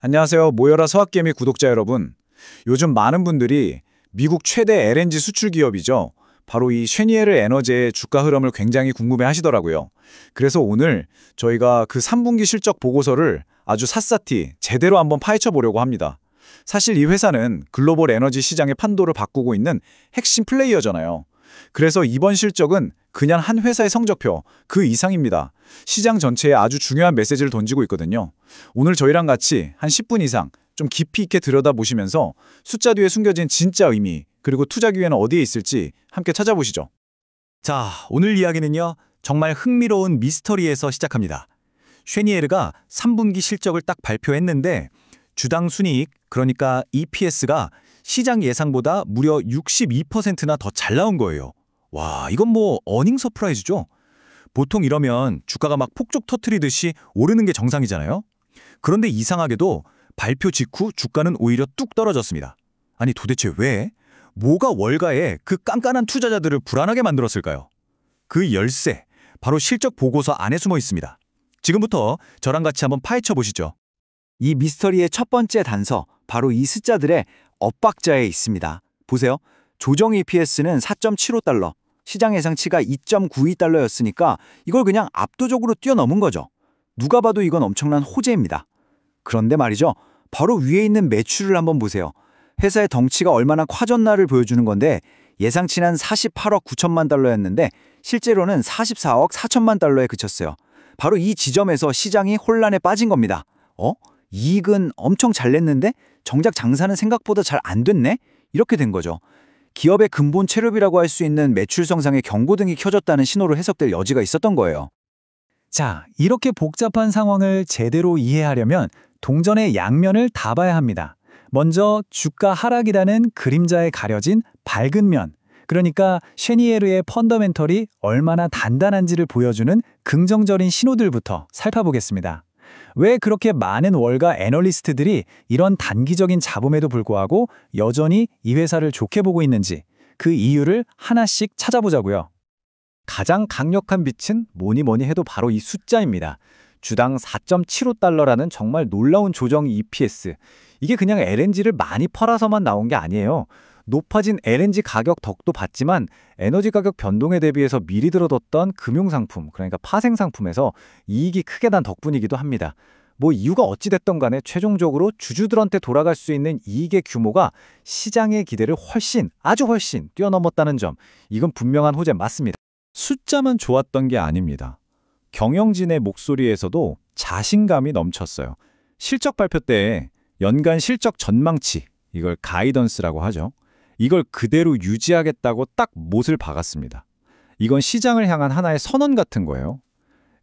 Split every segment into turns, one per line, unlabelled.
안녕하세요. 모여라 서학개미 구독자 여러분. 요즘 많은 분들이 미국 최대 LNG 수출 기업이죠. 바로 이 쉐니에르 에너지의 주가 흐름을 굉장히 궁금해 하시더라고요. 그래서 오늘 저희가 그 3분기 실적 보고서를 아주 샅샅이 제대로 한번 파헤쳐 보려고 합니다. 사실 이 회사는 글로벌 에너지 시장의 판도를 바꾸고 있는 핵심 플레이어잖아요. 그래서 이번 실적은 그냥 한 회사의 성적표 그 이상입니다. 시장 전체에 아주 중요한 메시지를 던지고 있거든요. 오늘 저희랑 같이 한 10분 이상 좀 깊이 있게 들여다보시면서 숫자 뒤에 숨겨진 진짜 의미, 그리고 투자 기회는 어디에 있을지 함께 찾아보시죠.
자, 오늘 이야기는요, 정말 흥미로운 미스터리에서 시작합니다. 쉐니에르가 3분기 실적을 딱 발표했는데 주당 순이익, 그러니까 EPS가 시장 예상보다 무려 62%나 더 잘 나온 거예요. 와, 이건 뭐 어닝 서프라이즈죠? 보통 이러면 주가가 막 폭죽 터트리듯이 오르는 게 정상이잖아요. 그런데 이상하게도 발표 직후 주가는 오히려 뚝 떨어졌습니다. 아니 도대체 왜? 뭐가 월가에 그 깐깐한 투자자들을 불안하게 만들었을까요? 그 열쇠, 바로 실적 보고서 안에 숨어 있습니다. 지금부터 저랑 같이 한번 파헤쳐 보시죠.
이 미스터리의 첫 번째 단서, 바로 이 숫자들의 엇박자에 있습니다. 보세요. 조정 EPS는 4.75달러, 시장 예상치가 2.92달러였으니까 이걸 그냥 압도적으로 뛰어넘은 거죠. 누가 봐도 이건 엄청난 호재입니다. 그런데 말이죠. 바로 위에 있는 매출을 한번 보세요. 회사의 덩치가 얼마나 커졌나를 보여주는 건데 예상치는 48억 9천만 달러였는데 실제로는 44억 4천만 달러에 그쳤어요. 바로 이 지점에서 시장이 혼란에 빠진 겁니다. 이익은 엄청 잘 냈는데 정작 장사는 생각보다 잘 안 됐네? 이렇게 된 거죠. 기업의 근본 체력이라고 할 수 있는 매출 성장의 경고등이 켜졌다는 신호로 해석될 여지가 있었던 거예요.
자, 이렇게 복잡한 상황을 제대로 이해하려면 동전의 양면을 다 봐야 합니다. 먼저 주가 하락이라는 그림자에 가려진 밝은 면, 그러니까 쉐니에르의 펀더멘털이 얼마나 단단한지를 보여주는 긍정적인 신호들부터 살펴보겠습니다. 왜 그렇게 많은 월가 애널리스트들이 이런 단기적인 잡음에도 불구하고 여전히 이 회사를 좋게 보고 있는지 그 이유를 하나씩 찾아보자고요.
가장 강력한 빛은 뭐니 해도 바로 이 숫자입니다. 주당 4.75달러라는 정말 놀라운 조정 EPS. 이게 그냥 LNG를 많이 팔아서만 나온 게 아니에요. 높아진 LNG 가격 덕도 봤지만 에너지 가격 변동에 대비해서 미리 들어뒀던 금융상품, 그러니까 파생상품에서 이익이 크게 난 덕분이기도 합니다. 뭐 이유가 어찌됐든 간에 최종적으로 주주들한테 돌아갈 수 있는 이익의 규모가 시장의 기대를 아주 훨씬 뛰어넘었다는 점, 이건 분명한 호재 맞습니다.
숫자만 좋았던 게 아닙니다. 경영진의 목소리에서도 자신감이 넘쳤어요. 실적 발표 때 연간 실적 전망치, 이걸 가이던스라고 하죠. 이걸 그대로 유지하겠다고 딱 못을 박았습니다. 이건 시장을 향한 하나의 선언 같은 거예요.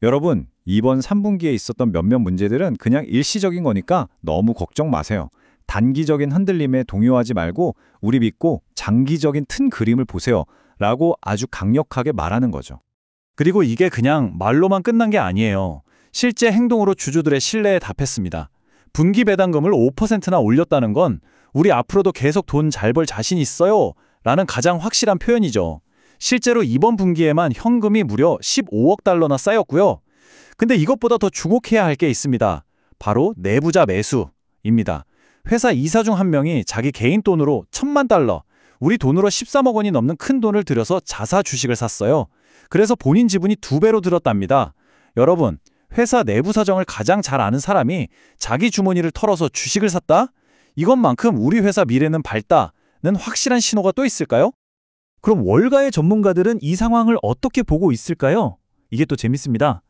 여러분, 이번 3분기에 있었던 몇몇 문제들은 그냥 일시적인 거니까 너무 걱정 마세요. 단기적인 흔들림에 동요하지 말고 우리 믿고 장기적인 튼 그림을 보세요. 라고 아주 강력하게 말하는 거죠.
그리고 이게 그냥 말로만 끝난 게 아니에요. 실제 행동으로 주주들의 신뢰에 답했습니다. 분기 배당금을 5%나 올렸다는 건 우리 앞으로도 계속 돈 잘 벌 자신 있어요 라는 가장 확실한 표현이죠. 실제로 이번 분기에만 현금이 무려 15억 달러나 쌓였고요. 근데 이것보다 더 주목해야 할 게 있습니다. 바로 내부자 매수입니다. 회사 이사 중 한 명이 자기 개인 돈으로 1,000만 달러, 우리 돈으로 13억 원이 넘는 큰 돈을 들여서 자사 주식을 샀어요. 그래서 본인 지분이 2배로 늘었답니다. 여러분, 회사 내부 사정을 가장 잘 아는 사람이 자기 주머니를 털어서 주식을 샀다? 이것만큼 우리 회사 미래는 밝다는 확실한 신호가 또 있을까요?
그럼 월가의 전문가들은 이 상황을 어떻게 보고 있을까요? 이게 또 재밌습니다.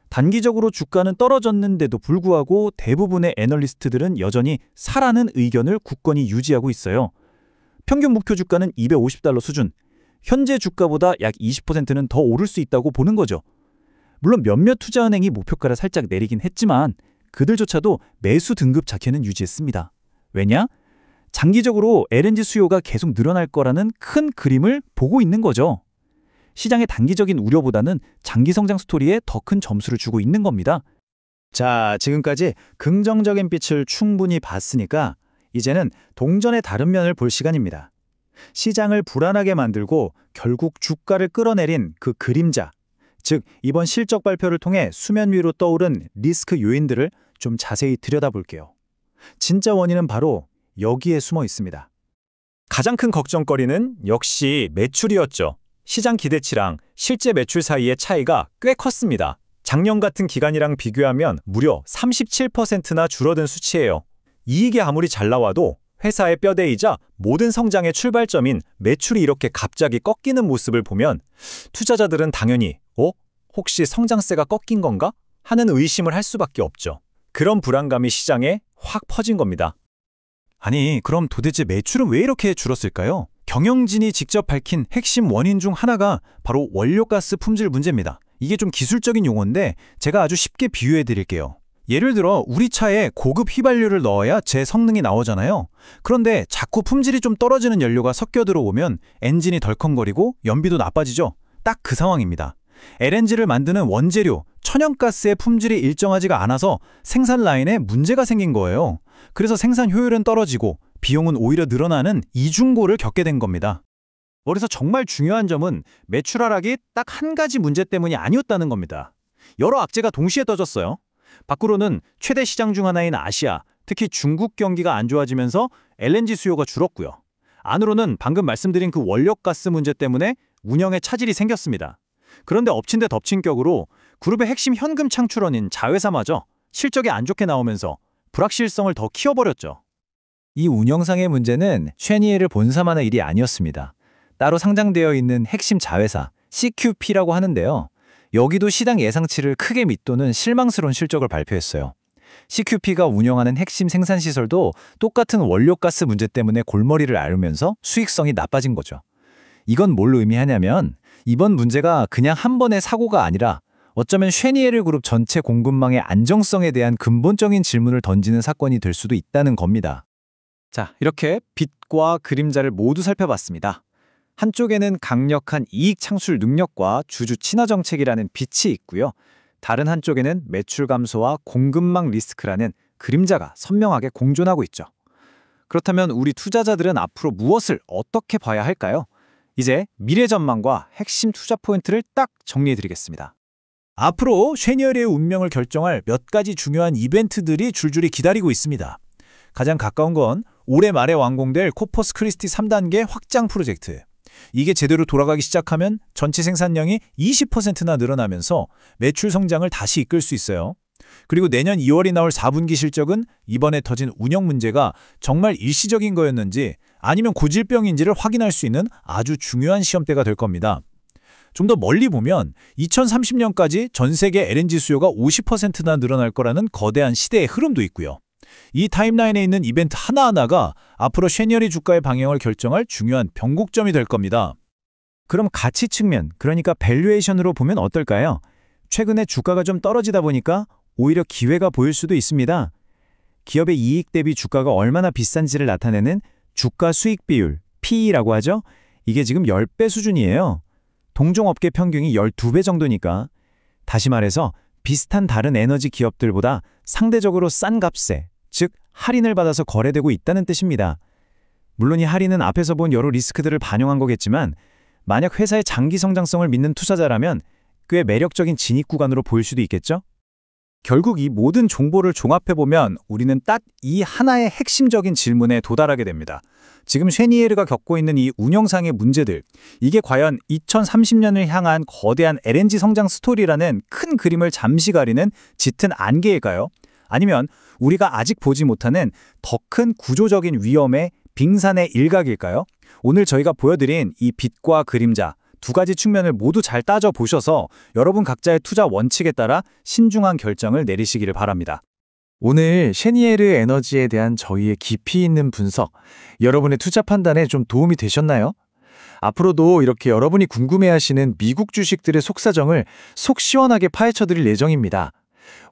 단기적으로 주가는 떨어졌는데도 불구하고 대부분의 애널리스트들은 여전히 사라는 의견을 굳건히 유지하고 있어요. 평균 목표 주가는 250달러 수준, 현재 주가보다 약 20%는 더 오를 수 있다고 보는 거죠. 물론 몇몇 투자은행이 목표가를 살짝 내리긴 했지만 그들조차도 매수 등급 자켓은 유지했습니다. 왜냐? 장기적으로 LNG 수요가 계속 늘어날 거라는 큰 그림을 보고 있는 거죠. 시장의 단기적인 우려보다는 장기 성장 스토리에 더 큰 점수를 주고 있는 겁니다.
자, 지금까지 긍정적인 빛을 충분히 봤으니까 이제는 동전의 다른 면을 볼 시간입니다. 시장을 불안하게 만들고 결국 주가를 끌어내린 그 그림자, 즉 이번 실적 발표를 통해 수면 위로 떠오른 리스크 요인들을 좀 자세히 들여다볼게요.
진짜 원인은 바로 여기에 숨어 있습니다. 가장 큰 걱정거리는 역시 매출이었죠. 시장 기대치랑 실제 매출 사이의 차이가 꽤 컸습니다. 작년 같은 기간이랑 비교하면 무려 37%나 줄어든 수치예요. 이익이 아무리 잘 나와도 회사의 뼈대이자 모든 성장의 출발점인 매출이 이렇게 갑자기 꺾이는 모습을 보면 투자자들은 당연히 혹시 성장세가 꺾인 건가? 하는 의심을 할 수밖에 없죠. 그런 불안감이 시장에 확 퍼진 겁니다. 아니, 그럼 도대체 매출은 왜 이렇게 줄었을까요? 경영진이 직접 밝힌 핵심 원인 중 하나가 바로 원료가스 품질 문제입니다. 이게 좀 기술적인 용어인데 제가 아주 쉽게 비유해 드릴게요. 예를 들어 우리 차에 고급 휘발유를 넣어야 제 성능이 나오잖아요. 그런데 자꾸 품질이 좀 떨어지는 연료가 섞여 들어오면 엔진이 덜컹거리고 연비도 나빠지죠. 딱 그 상황입니다. LNG를 만드는 원재료, 천연가스의 품질이 일정하지가 않아서 생산 라인에 문제가 생긴 거예요. 그래서 생산 효율은 떨어지고 비용은 오히려 늘어나는 이중고를 겪게 된 겁니다. 그래서 정말 중요한 점은 매출 하락이 딱 한 가지 문제 때문이 아니었다는 겁니다. 여러 악재가 동시에 터졌어요. 밖으로는 최대 시장 중 하나인 아시아, 특히 중국 경기가 안 좋아지면서 LNG 수요가 줄었고요. 안으로는 방금 말씀드린 그 원료가스 문제 때문에 운영에 차질이 생겼습니다. 그런데 엎친 데 덮친 격으로 그룹의 핵심 현금 창출원인 자회사마저 실적이 안 좋게 나오면서 불확실성을 더 키워버렸죠.
이 운영상의 문제는 쉐니에르 본사만의 일이 아니었습니다. 따로 상장되어 있는 핵심 자회사 CQP라고 하는데요. 여기도 시장 예상치를 크게 밑도는 실망스러운 실적을 발표했어요. CQP가 운영하는 핵심 생산시설도 똑같은 원료가스 문제 때문에 골머리를 앓으면서 수익성이 나빠진 거죠. 이건 뭘 의미하냐면 이번 문제가 그냥 한 번의 사고가 아니라 어쩌면 쉐니에르 그룹 전체 공급망의 안정성에 대한 근본적인 질문을 던지는 사건이 될 수도 있다는 겁니다. 자, 이렇게 빛과 그림자를 모두 살펴봤습니다. 한쪽에는 강력한 이익 창출 능력과 주주 친화 정책이라는 빛이 있고요. 다른 한쪽에는 매출 감소와 공급망 리스크라는 그림자가 선명하게 공존하고 있죠. 그렇다면 우리 투자자들은 앞으로 무엇을 어떻게 봐야 할까요? 이제 미래 전망과 핵심 투자 포인트를 딱 정리해드리겠습니다. 앞으로 쉐니에르의 운명을 결정할 몇 가지 중요한 이벤트들이 줄줄이 기다리고 있습니다. 가장 가까운 건 올해 말에 완공될 코퍼스 크리스티 3단계 확장 프로젝트. 이게 제대로 돌아가기 시작하면 전체 생산량이 20%나 늘어나면서 매출 성장을 다시 이끌 수 있어요. 그리고 내년 2월이 나올 4분기 실적은 이번에 터진 운영 문제가 정말 일시적인 거였는지 아니면 고질병인지를 확인할 수 있는 아주 중요한 시험대가 될 겁니다. 좀 더 멀리 보면 2030년까지 전 세계 LNG 수요가 50%나 늘어날 거라는 거대한 시대의 흐름도 있고요. 이 타임라인에 있는 이벤트 하나하나가 앞으로 쉐니에르 주가의 방향을 결정할 중요한 변곡점이 될 겁니다. 그럼 가치 측면, 그러니까 밸류에이션으로 보면 어떨까요? 최근에 주가가 좀 떨어지다 보니까 오히려 기회가 보일 수도 있습니다. 기업의 이익 대비 주가가 얼마나 비싼지를 나타내는 주가 수익 비율, PE라고 하죠? 이게 지금 10배 수준이에요. 동종업계 평균이 12배 정도니까. 다시 말해서 비슷한 다른 에너지 기업들보다 상대적으로 싼 값에, 즉 할인을 받아서 거래되고 있다는 뜻입니다. 물론 이 할인은 앞에서 본 여러 리스크들을 반영한 거겠지만 만약 회사의 장기 성장성을 믿는 투자자라면 꽤 매력적인 진입 구간으로 보일 수도 있겠죠? 결국 이 모든 정보를 종합해보면 우리는 딱 이 하나의 핵심적인 질문에 도달하게 됩니다. 지금 쉐니에르가 겪고 있는 이 운영상의 문제들, 이게 과연 2030년을 향한 거대한 LNG 성장 스토리라는 큰 그림을 잠시 가리는 짙은 안개일까요? 아니면 우리가 아직 보지 못하는 더 큰 구조적인 위험의 빙산의 일각일까요? 오늘 저희가 보여드린 이 빛과 그림자, 두 가지 측면을 모두 잘 따져보셔서 여러분 각자의 투자 원칙에 따라 신중한 결정을 내리시기를 바랍니다. 오늘 쉐니에르 에너지에 대한 저희의 깊이 있는 분석, 여러분의 투자 판단에 좀 도움이 되셨나요? 앞으로도 이렇게 여러분이 궁금해하시는 미국 주식들의 속사정을 속 시원하게 파헤쳐드릴 예정입니다.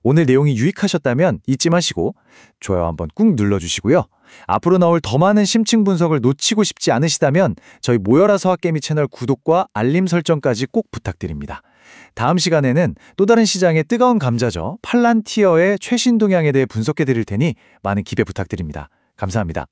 오늘 내용이 유익하셨다면 잊지 마시고 좋아요 한번 꾹 눌러주시고요. 앞으로 나올 더 많은 심층 분석을 놓치고 싶지 않으시다면 저희 모여라서 핫개미 채널 구독과 알림 설정까지 꼭 부탁드립니다. 다음 시간에는 또 다른 시장의 뜨거운 감자죠. 팔란티어의 최신 동향에 대해 분석해 드릴 테니 많은 기대 부탁드립니다. 감사합니다.